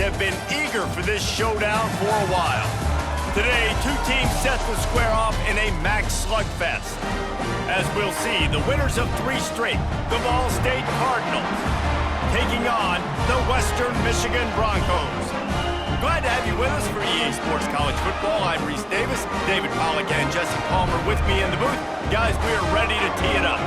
have been eager for this showdown for a while. Today, two teams set to square off in a max slugfest. As we'll see, the winners of 3 straight, the Ball State Cardinals, taking on the Western Michigan Broncos. Glad to have you with us for EA Sports College Football. I'm Reese Davis, David Pollack and Jesse Palmer with me in the booth. Guys, we are ready to tee it up.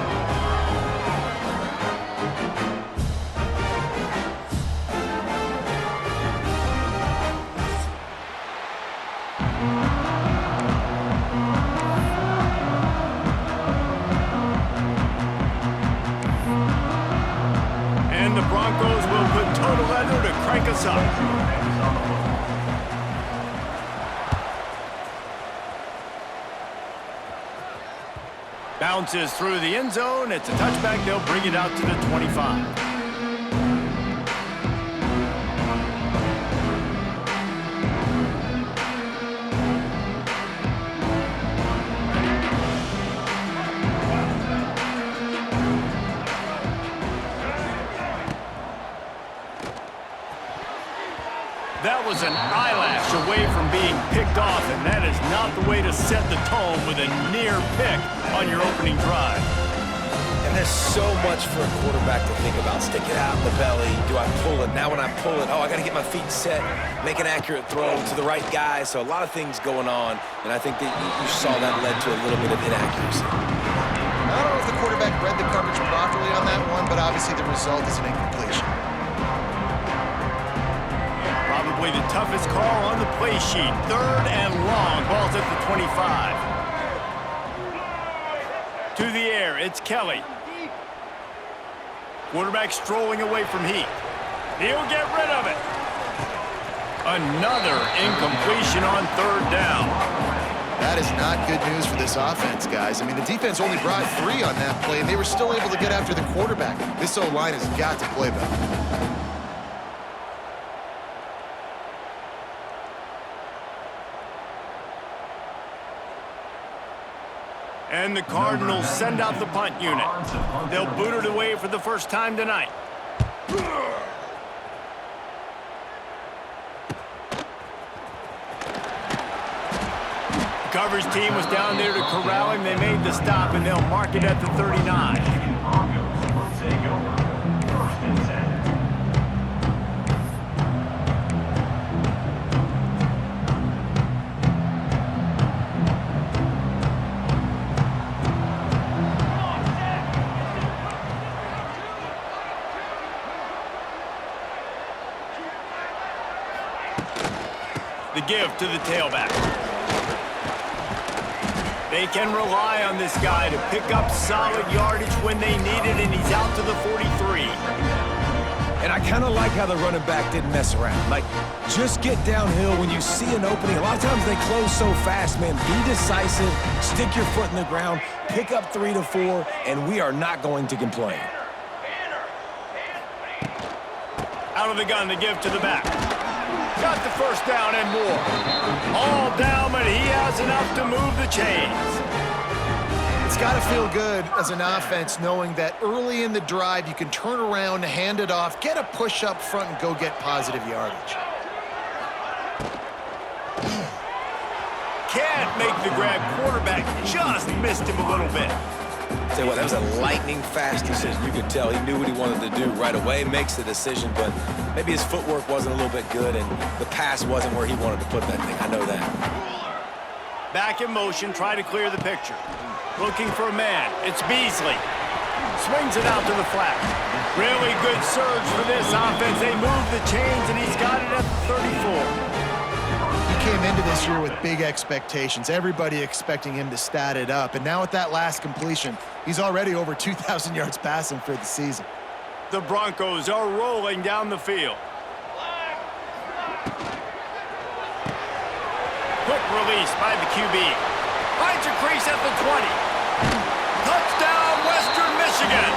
And the Broncos will put total leather to crank us up. Bounces through the end zone. It's a touchback. They'll bring it out to the 25. That was an eyelash away from being picked off, and that is not the way to set the tone with a near pick on your opening drive. And there's so much for a quarterback to think about. Stick it out in the belly. Do I pull it? Now when I pull it, oh, I got to get my feet set, make an accurate throw to the right guy. So a lot of things going on, and I think that you saw that led to a little bit of inaccuracy. I don't know if the quarterback read the coverage properly on that one, but obviously the result is an incompletion. Probably the toughest call on the play sheet. 3rd and long. Ball's at the 25. To the air, it's Kelly. Quarterback strolling away from Heath. He'll get rid of it. Another incompletion on 3rd down. That is not good news for this offense, guys. I mean, the defense only brought 3 on that play, and they were still able to get after the quarterback. This O-line has got to play better. And the Cardinals send out the punt unit. They'll boot it away for the first time tonight. The coverage team was down there to corral him. They made the stop, and they'll mark it at the 39. The give to the tailback. They can rely on this guy to pick up solid yardage when they need it, and he's out to the 43. And I kind of like how the running back didn't mess around. Like, just get downhill when you see an opening. A lot of times they close so fast, man. Be decisive, stick your foot in the ground, pick up 3 to 4, and we are not going to complain. Out of the gun, the give to the back. Got the first down and more. All down, but he has enough to move the chains. It's got to feel good as an offense knowing that early in the drive you can turn around, hand it off, get a push up front, and go get positive yardage. Can't make the grab. Quarterback just missed him a little bit. Tell you what, that was a lightning-fast decision. You could tell he knew what he wanted to do right away, makes the decision, but maybe his footwork wasn't a little bit good, and the pass wasn't where he wanted to put that thing. I know that. Back in motion, try to clear the picture. Looking for a man. It's Beasley. Swings it out to the flat. Really good surge for this offense. They move the chains, and he's got it at the 34. He came into this year with big expectations. Everybody expecting him to stat it up. And now with that last completion, he's already over 2,000 yards passing for the season. The Broncos are rolling down the field. Quick release by the QB. Finds a crease at the 20. Touchdown, Western Michigan.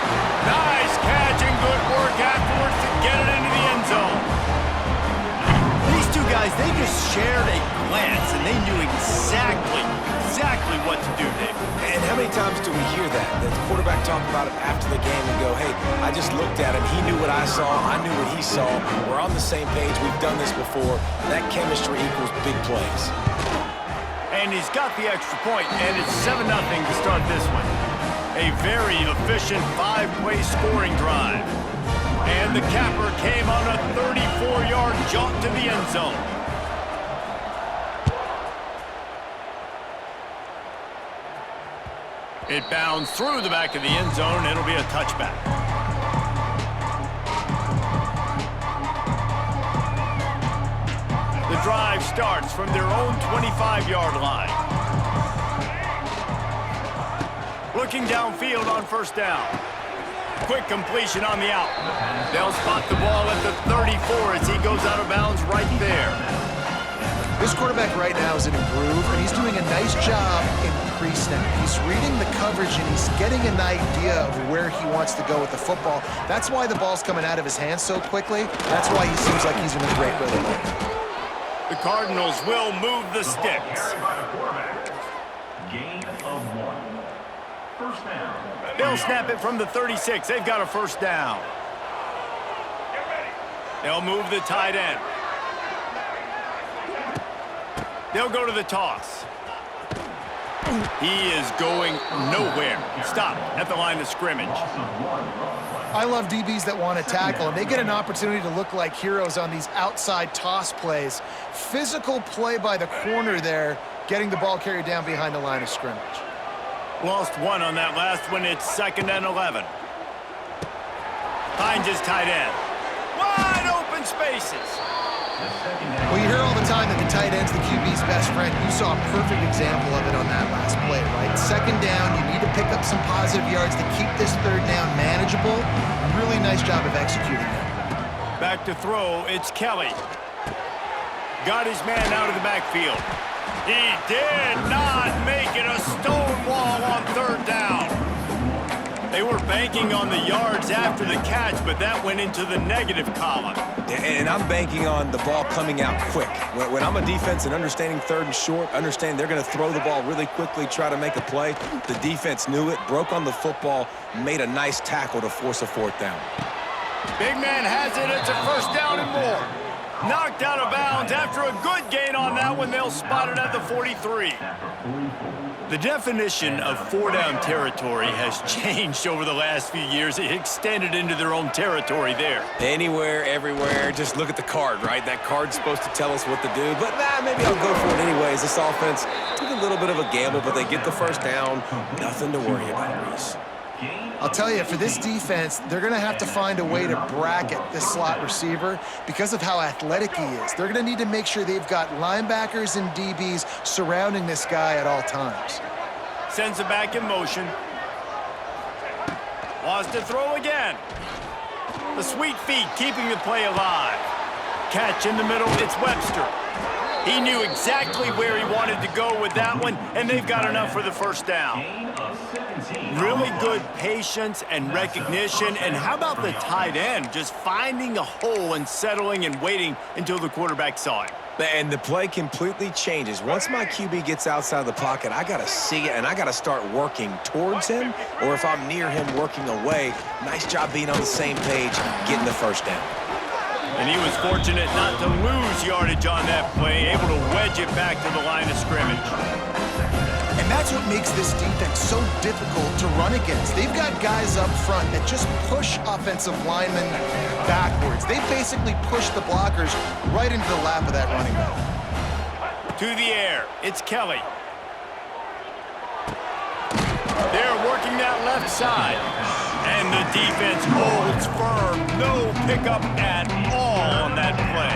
Nice catch and good work afterwards to get it into the end zone. These two guys, they just shared a glance, and they knew exactly what to do, Dave. And how many times do we hear that? The quarterback talk about it after the game and go, hey, I just looked at him. He knew what I saw. I knew what he saw. We're on the same page. We've done this before. That chemistry equals big plays. And he's got the extra point, and it's 7-0 to start this one. A very efficient 5-play scoring drive. And the capper came on a 34-yard jaunt to the end zone. It bounds through the back of the end zone. It'll be a touchback. The drive starts from their own 25-yard line. Looking downfield on first down. Quick completion on the out. They'll spot the ball at the 34 as he goes out of bounds right there. This quarterback right now is in a groove, and he's doing a nice job in pre-snap. He's reading the coverage, and he's getting an idea of where he wants to go with the football. That's why the ball's coming out of his hands so quickly. That's why he seems like he's in a great rhythm. The Cardinals will move the sticks. Gain of 1. First down. They'll snap it from the 36. They've got a first down. They'll move the tight end. They'll go to the toss. He is going nowhere. Stop at the line of scrimmage. I love DBs that want to tackle, and they get an opportunity to look like heroes on these outside toss plays. Physical play by the corner there, getting the ball carried down behind the line of scrimmage. Lost one on that last one. It's 2nd and 11. Finds his tight end. Wide open spaces. Well, you hear all the time that the tight end's the QB's best friend. You saw a perfect example of it on that last play, right? 2nd down, you need to pick up some positive yards to keep this 3rd down manageable. Really nice job of executing that. Back to throw, it's Kelly. Got his man out of the backfield. He did not make it a stone wall on 3rd down. They were banking on the yards after the catch, but that went into the negative column. And I'm banking on the ball coming out quick. When I'm a defense and understanding 3rd and short, understand they're going to throw the ball really quickly, try to make a play. The defense knew it, broke on the football, made a nice tackle to force a 4th down. Big man has it. It's a first down and more. Knocked out of bounds after a good gain on that one. They'll spot it at the 43. The definition of 4-down territory has changed over the last few years. It extended into their own territory there. Anywhere, everywhere, just look at the card, right? That card's supposed to tell us what to do, but maybe I'll go for it anyways. This offense took a little bit of a gamble, but they get the first down. Nothing to worry about, Reese. I'll tell you, for this defense, they're going to have to find a way to bracket this slot receiver because of how athletic he is. They're going to need to make sure they've got linebackers and DBs surrounding this guy at all times. Sends it back in motion. Wants to throw again. The sweet feet keeping the play alive. Catch in the middle, it's Webster. He knew exactly where he wanted to go with that one, and they've got enough for the first down. Really good patience and recognition, and how about the tight end just finding a hole and settling and waiting until the quarterback saw it. And the play completely changes. Once my QB gets outside the pocket, I got to see it, and I got to start working towards him, or if I'm near him, working away. Nice job being on the same page, getting the first down. And he was fortunate not to lose yardage on that play, able to wedge it back to the line of scrimmage. And that's what makes this defense so difficult to run against. They've got guys up front that just push offensive linemen backwards. They basically push the blockers right into the lap of that running back. To the air, it's Kelly. They're working that left side. And the defense holds firm. No pickup at all on that play.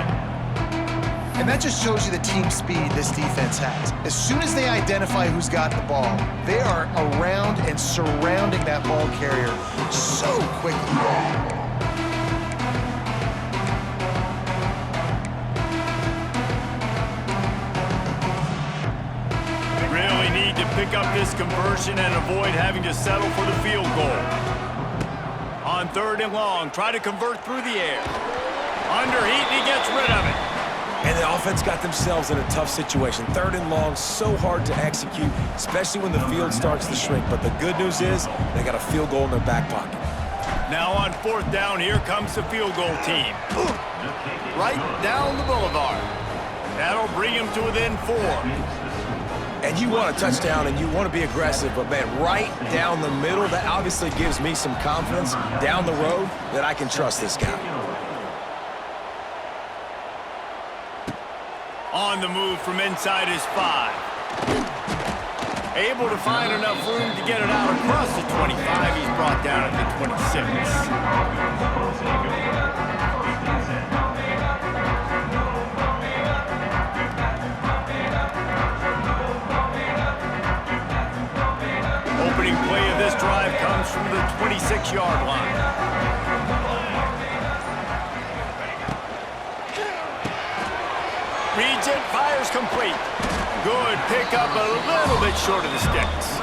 And that just shows you the team speed this defense has. As soon as they identify who's got the ball, they are around and surrounding that ball carrier so quickly. Really need to pick up this conversion and avoid having to settle for the field goal. On 3rd and long, try to convert through the air. Under heat, and he gets rid of it. And offense got themselves in a tough situation. 3rd and long, so hard to execute, especially when the field starts to shrink. But the good news is they got a field goal in their back pocket. Now on 4th down, here comes the field goal team. Right down the boulevard. That'll bring him to within 4. And you want a touchdown and you want to be aggressive, but man, right down the middle, that obviously gives me some confidence down the road that I can trust this guy. On the move from inside his 5. Able to find enough room to get it out across the 25. He's brought down at the 26. Opening play of this drive comes from the 26-yard line. Reads it, fires complete. Good pickup, a little bit short of the sticks.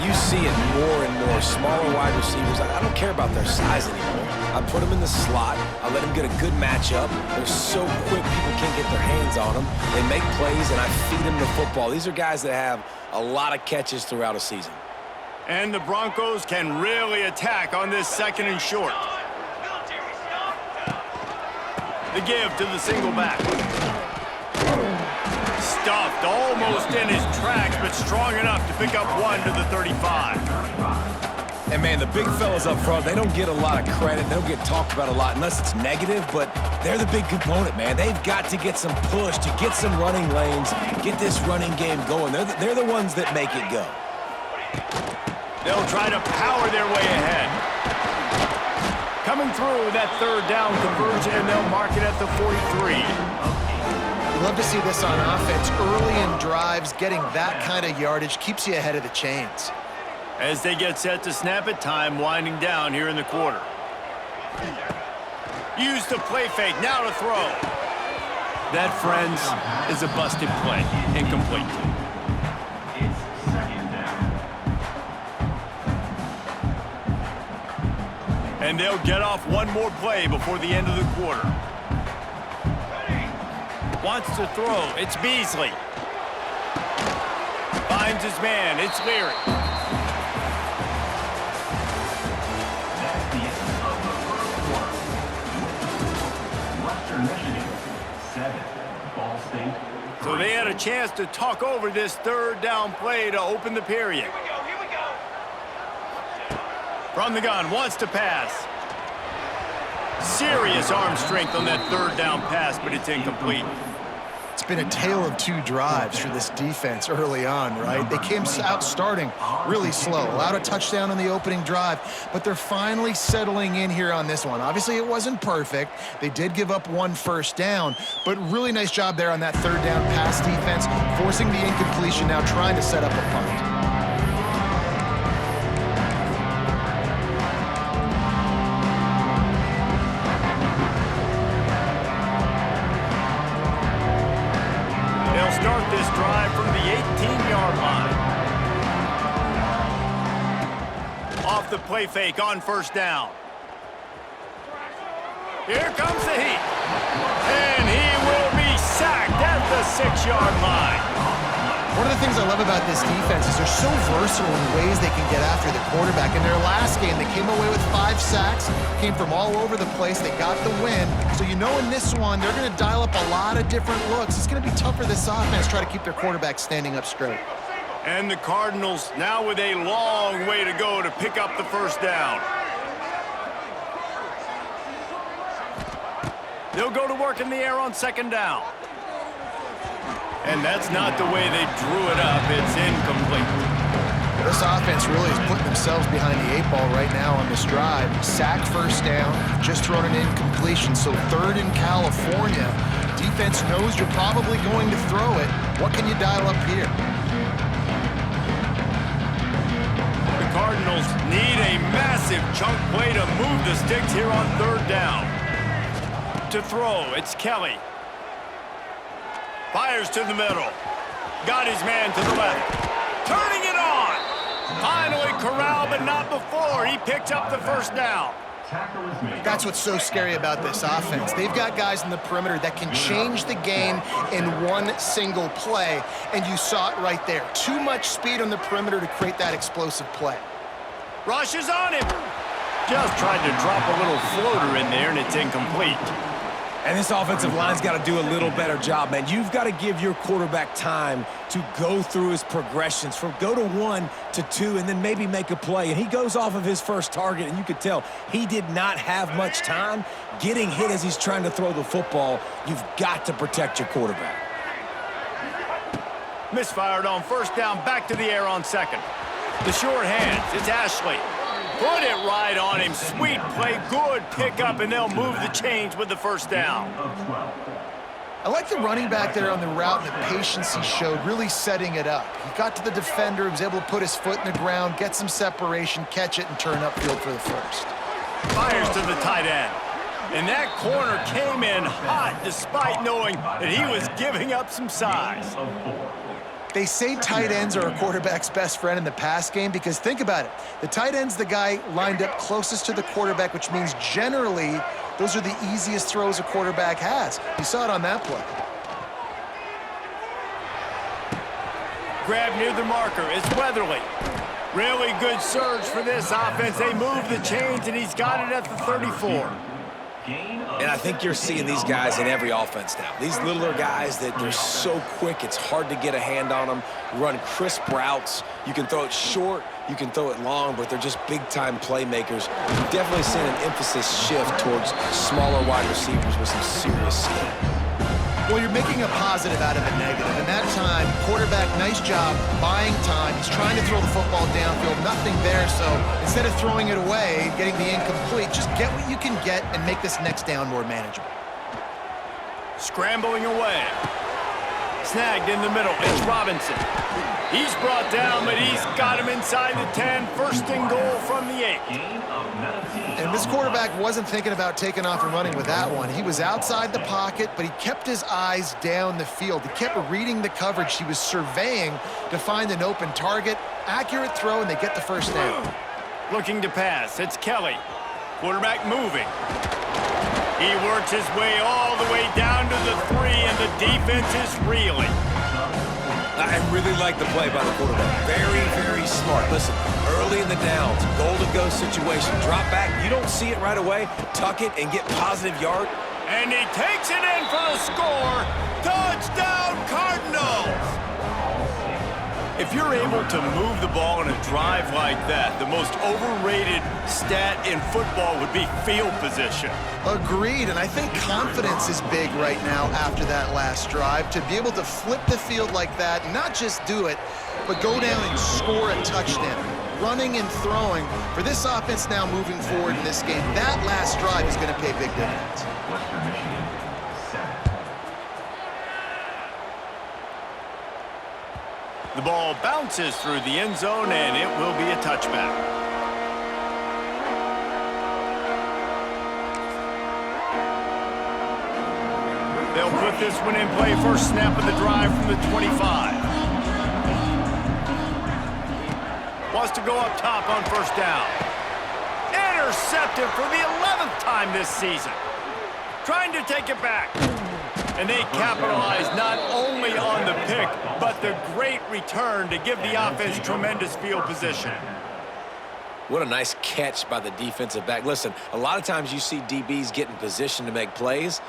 You see it more and more. Smaller wide receivers, I don't care about their size anymore. I put them in the slot. I let them get a good matchup. They're so quick, people can't get their hands on them. They make plays, and I feed them the football. These are guys that have a lot of catches throughout a season. And the Broncos can really attack on this 2nd and short. The give to the single back. Stuffed almost in his tracks, but strong enough to pick up 1 to the 35. And man, the big fellas up front, they don't get a lot of credit. They don't get talked about a lot unless it's negative, but they're the big component, man. They've got to get some push, to get some running lanes, get this running game going. They're the ones that make it go. They'll try to power their way ahead. Coming through with that 3rd down conversion, and they'll mark it at the 43. You love to see this on offense. Early in drives, getting that kind of yardage keeps you ahead of the chains. As they get set to snap it, time winding down here in the quarter. Use the play fake, now to throw. That, friends, is a busted play. Incomplete. It's 2nd down. And they'll get off one more play before the end of the quarter. Wants to throw. It's Beasley. Finds his man. It's Leary. That's the end of the 1st quarter. Western Michigan, 7. Ball State. So they had a chance to talk over this 3rd down play to open the period. Here we go. From the gun, wants to pass. Serious arm strength on that 3rd down pass, but it's incomplete. It's been a tale of 2 drives for this defense early on, right? They came out starting really slow, allowed a touchdown on the opening drive, but they're finally settling in here on this one. Obviously, it wasn't perfect. They did give up 1 first down, but really nice job there on that 3rd down pass defense, forcing the incompletion, now trying to set up a punt. Start this drive from the 18-yard line. Off the play fake on 1st down. Here comes the heat. And he will be sacked at the 6-yard line. One of the things I love about this defense is they're so versatile in ways they can get after the quarterback. In their last game, they came away with 5 sacks, came from all over the place. They got the win. So you know in this one, they're going to dial up a lot of different looks. It's going to be tough for this offense to try to keep their quarterback standing up straight. And the Cardinals now with a long way to go to pick up the 1st down. They'll go to work in the air on 2nd down. And that's not the way they drew it up. It's incomplete. This offense really is putting themselves behind the 8 ball right now on this drive. Sack 1st down, just thrown an incompletion, so 3rd in California. Defense knows you're probably going to throw it. What can you dial up here? The Cardinals need a massive chunk play to move the sticks here on 3rd down. To throw, it's Kelly. Fires to the middle. Got his man to the left. Turning it on. Finally corralled, but not before. He picked up the 1st down. Tackle is made. That's what's so scary about this offense. They've got guys in the perimeter that can change the game in one single play, and you saw it right there. Too much speed on the perimeter to create that explosive play. Rush is on him. Just tried to drop a little floater in there, and it's incomplete. And this offensive line's got to do a little better job, man. You've got to give your quarterback time to go through his progressions, from go to 1 to 2, and then maybe make a play. And he goes off of his first target, and you could tell he did not have much time getting hit as he's trying to throw the football. You've got to protect your quarterback. Misfired on first down, back to the air on second. The short hands, it's Ashley. Put it right on him. Sweet play, good pickup, and they'll move the chains with the first down. I like the running back there on the route and the patience he showed, really setting it up. He got to the defender, he was able to put his foot in the ground, get some separation, catch it, and turn upfield for the first. Fires to the tight end. And that corner came in hot despite knowing that he was giving up some size. They say tight ends are a quarterback's best friend in the pass game because think about it. The tight end's the guy lined up closest to the quarterback, which means generally those are the easiest throws a quarterback has. You saw it on that play. Grab near the marker. It's Weatherly. Really good surge for this offense. They move the chains, and he's got it at the 34. And I think you're seeing these guys in every offense now. These littler guys that they're so quick, it's hard to get a hand on them, run crisp routes. You can throw it short, you can throw it long, but they're just big-time playmakers. You've definitely seen an emphasis shift towards smaller wide receivers with some serious skill. Well, you're making a positive out of a negative. And that time, quarterback, nice job buying time. He's trying to throw the football downfield, nothing there. So instead of throwing it away, getting the incomplete, just get what you can get and make this next down more manageable. Scrambling away. Snagged in the middle. It's Robinson. He's brought down, but he's got him inside the 10. First and goal from the 8. And this quarterback wasn't thinking about taking off and running with that one. He was outside the pocket, but he kept his eyes down the field. He kept reading the coverage. He was surveying to find an open target. Accurate throw, and they get the first down. Looking to pass. It's Kelly. Quarterback moving. He works his way all the way down to the 3, and the defense is reeling. I really like the play by the quarterback. Very, very smart. Listen, early in the downs, goal-to-go situation, drop back. You don't see it right away. Tuck it and get positive yard. And he takes it in for the score. Touchdown, Cardinals! If you're able to move the ball in a drive like that, the most overrated stat in football would be field position. Agreed, and I think confidence is big right now after that last drive. To be able to flip the field like that, not just do it, but go down and score a touchdown. Running and throwing. For this offense now moving forward in this game, that last drive is going to pay big dividends. Western Michigan, 7. The ball bounces through the end zone, and it will be a touchback. They'll put this one in play. First snap of the drive from the 25. Wants to go up top on first down. Intercepted for the 11th time this season. Trying to take it back. And they capitalize not only on the pick, but the great return to give the offense tremendous field position. What a nice catch by the defensive back. Listen, a lot of times you see DBs get in position to make plays.